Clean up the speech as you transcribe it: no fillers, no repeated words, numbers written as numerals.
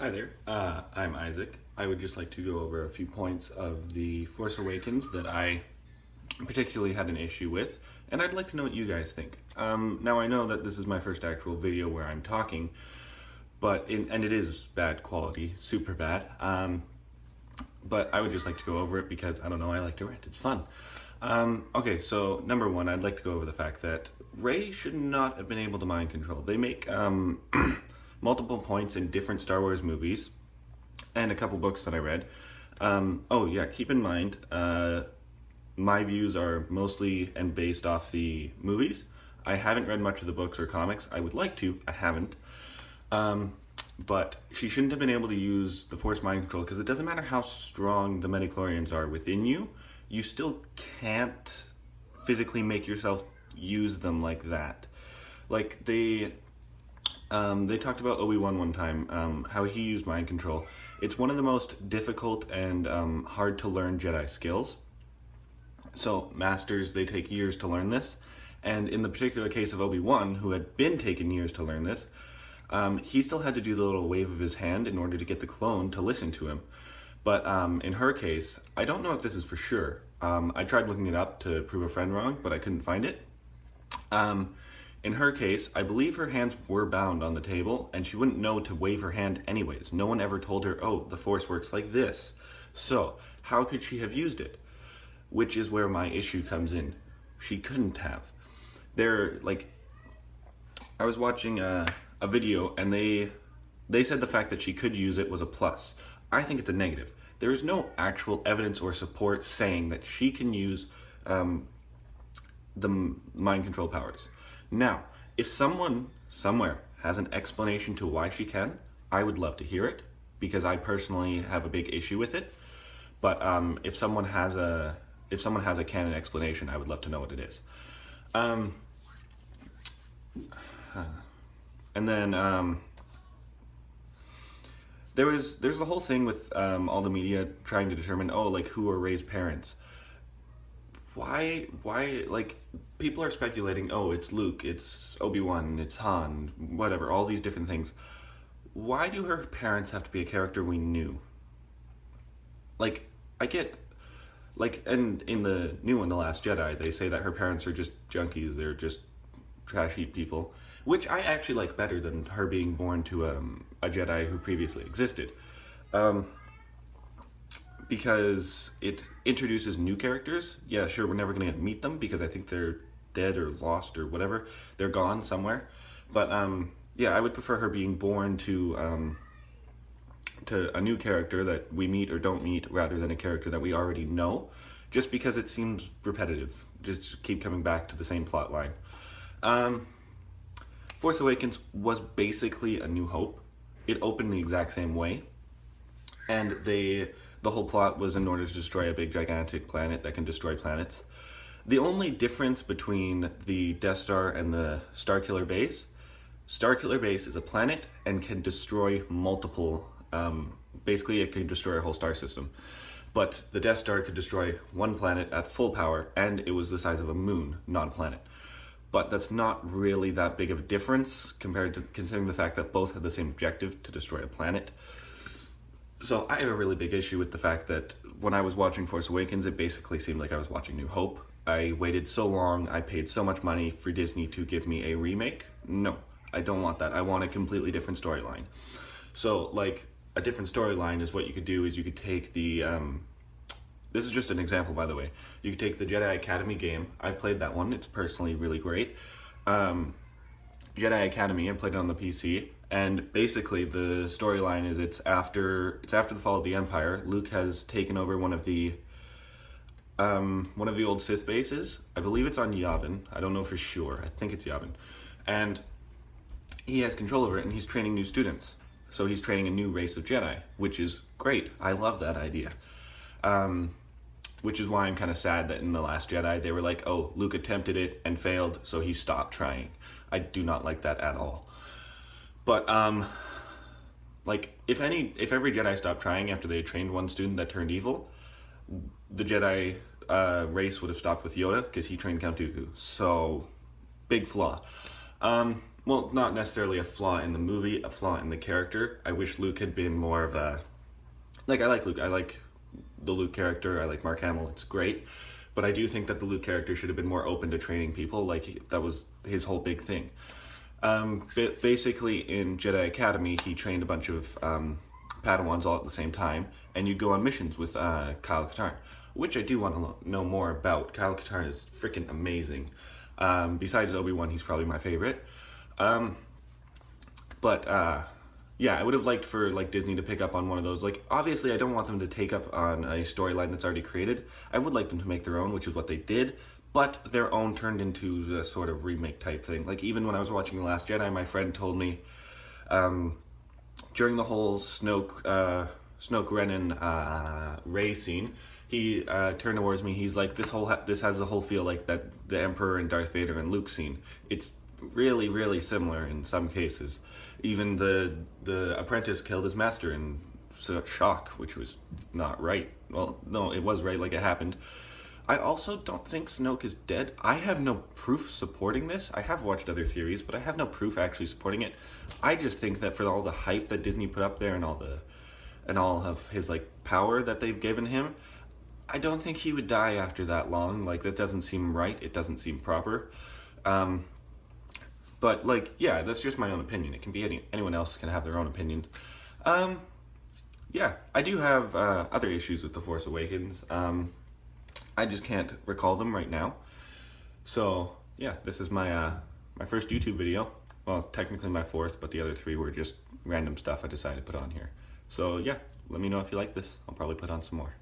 Hi there, I'm Isaac. I would just like to go over a few points of The Force Awakens that I particularly had an issue with, and I'd like to know what you guys think. Now, I know that this is my first actual video where I'm talking, and it is bad quality, super bad, but I would just like to go over it because, I don't know, I like to rant, it's fun. Okay, so number one, I'd like to go over the fact that Rey should not have been able to mind control. They make multiple points in different Star Wars movies and a couple books that I read. Oh yeah, keep in mind, my views are mostly and based off the movies. I haven't read much of the books or comics. I would like to, I haven't. But she shouldn't have been able to use the Force mind control because it doesn't matter how strong the midichlorians are within you, you still can't physically make yourself use them like that. Like they talked about Obi-Wan one time, how he used mind control. It's one of the most difficult and hard to learn Jedi skills. So masters, they take years to learn this. And in the particular case of Obi-Wan, who had been taken years to learn this, he still had to do the little wave of his hand in order to get the clone to listen to him. But in her case, I don't know if this is for sure. I tried looking it up to prove a friend wrong, but I couldn't find it. In her case, I believe her hands were bound on the table, and she wouldn't know to wave her hand anyways. No one ever told her, oh, the Force works like this. So, how could she have used it? Which is where my issue comes in. She couldn't have. I was watching a video, and they said the fact that she could use it was a plus. I think it's a negative. There is no actual evidence or support saying that she can use the mind control powers. Now, if someone somewhere has an explanation to why she can, I would love to hear it because I personally have a big issue with it. But if someone has a canon explanation, I would love to know what it is. And then there's the whole thing with all the media trying to determine who are Rey's parents. Why people are speculating, it's Luke, it's Obi-Wan, it's Han, whatever, all these different things. Why do her parents have to be a character we knew? And in the new one, The Last Jedi, they say that her parents are just junkies, they're just trash heap people, which I actually like better than her being born to a Jedi who previously existed. Because it introduces new characters. Yeah, sure, we're never going to meet them because I think they're dead or lost or whatever. They're gone somewhere. But yeah, I would prefer her being born to a new character that we meet or don't meet rather than a character that we already know, just because it seems repetitive. Just keep coming back to the same plot line. Force Awakens was basically A New Hope. It opened the exact same way. And the whole plot was in order to destroy a big gigantic planet that can destroy planets. The only difference between the Death Star and the Starkiller Base is a planet and can destroy multiple, basically it can destroy a whole star system. But the Death Star could destroy one planet at full power, and it was the size of a moon, not a planet. But that's not really that big of a difference considering the fact that both had the same objective, to destroy a planet. So I have a really big issue with the fact that when I was watching Force Awakens, it basically seemed like I was watching New Hope. I waited so long, I paid so much money for Disney to give me a remake. No, I don't want that. I want a completely different storyline. So, a different storyline is what you could do is you could take the... this is just an example, by the way. You could take the Jedi Academy game. I've played that one. It's personally really great. Jedi Academy, I played it on the PC. And basically, the storyline is it's after the fall of the Empire. Luke has taken over one of the old Sith bases. I believe it's on Yavin. I don't know for sure. I think it's Yavin. And he has control over it, and he's training new students. So he's training a new race of Jedi, which is great. I love that idea. Which is why I'm kind of sad that in The Last Jedi, they were like, oh, Luke attempted it and failed, so he stopped trying. I do not like that at all. But, if every Jedi stopped trying after they trained one student that turned evil, the Jedi race would have stopped with Yoda because he trained Count Dooku. So, big flaw. One well, not necessarily a flaw in the movie, a flaw in the character. I wish Luke had been more of a, like, I like Luke. I like the Luke character. I like Mark Hamill. It's great. But I do think that the Luke character should have been more open to training people. Like, that was his whole big thing. Basically, in Jedi Academy, he trained a bunch of Padawans all at the same time, and you'd go on missions with Kyle Katarn, which I do want to know more about. Kyle Katarn is freaking amazing. Besides Obi-Wan, he's probably my favorite. Yeah, I would have liked for like Disney to pick up on one of those. Like, obviously, I don't want them to take up on a storyline that's already created. I would like them to make their own, which is what they did. But their own turned into a sort of remake type thing. Like, even when I was watching The Last Jedi, my friend told me during the whole Snoke Renan Rey scene, he turned towards me. He's like, this has the whole feel like that the Emperor and Darth Vader and Luke scene. It's really, really similar in some cases. Even the apprentice killed his master in shock, which was not right. Well, no, it was right, like it happened. I also don't think Snoke is dead. I have no proof supporting this. I have watched other theories, but I have no proof actually supporting it. I just think that for all the hype that Disney put up there and all of his like power that they've given him, I don't think he would die after that long. Like, that doesn't seem right. It doesn't seem proper. But like, yeah, that's just my own opinion. It can be anyone else can have their own opinion. Yeah, I do have other issues with The Force Awakens. I just can't recall them right now. So yeah, this is my my first YouTube video. Well, technically my fourth, but the other three were just random stuff I decided to put on here. So yeah, let me know if you like this. I'll probably put on some more.